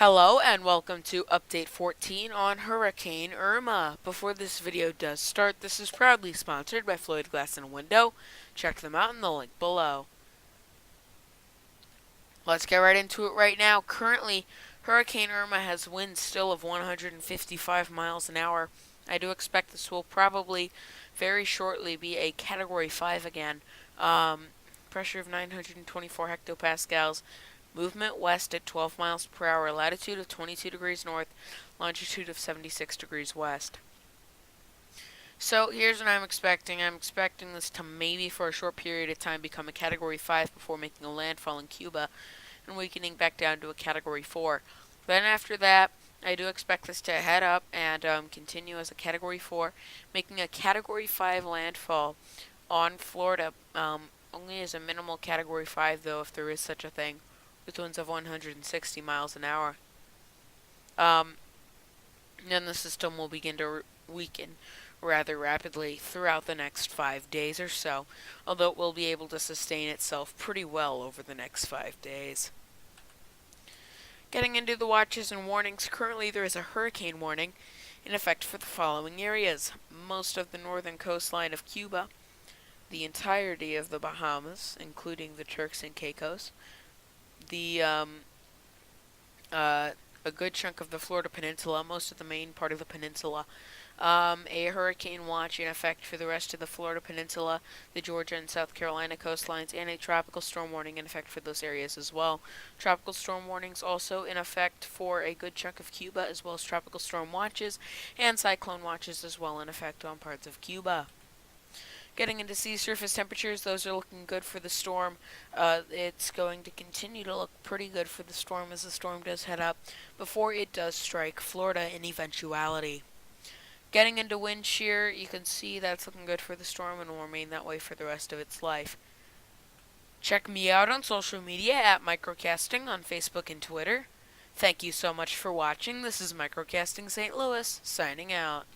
Hello and welcome to Update 14 on Hurricane Irma. Before this video does start, this is proudly sponsored by Floyd Glass and Window. Check them out in the link below. Let's get right into it right now. Currently, Hurricane Irma has winds still of 155 miles an hour. I do expect this will probably very shortly be a Category 5 again. Pressure of 924 hectopascals. Movement west at 12 miles per hour, latitude of 22 degrees north, longitude of 76 degrees west. So here's what I'm expecting. I'm expecting this to maybe for a short period of time become a Category 5 before making a landfall in Cuba and weakening back down to a Category 4. Then after that, I do expect this to head up and continue as a Category 4, making a Category 5 landfall on Florida, only as a minimal Category 5 though, if there is such a thing, with winds of 160 miles an hour. Then the system will begin to weaken rather rapidly throughout the next 5 days or so, although it will be able to sustain itself pretty well over the next 5 days. Getting into the watches and warnings, currently there is a hurricane warning in effect for the following areas: most of the northern coastline of Cuba, the entirety of the Bahamas, including the Turks and Caicos, a good chunk of the Florida Peninsula, most of the main part of the peninsula, a hurricane watch in effect for the rest of the Florida Peninsula, the Georgia and South Carolina coastlines, and a tropical storm warning in effect for those areas as well. Tropical storm warnings also in effect for a good chunk of Cuba, as well as tropical storm watches and cyclone watches as well in effect on parts of Cuba. Getting into sea surface temperatures, those are looking good for the storm. It's going to continue to look pretty good for the storm as the storm does head up before it does strike Florida in eventuality. Getting into wind shear, you can see that's looking good for the storm and will remain that way for the rest of its life. Check me out on social media at Microcasting on Facebook and Twitter. Thank you so much for watching. This is Microcasting St. Louis, signing out.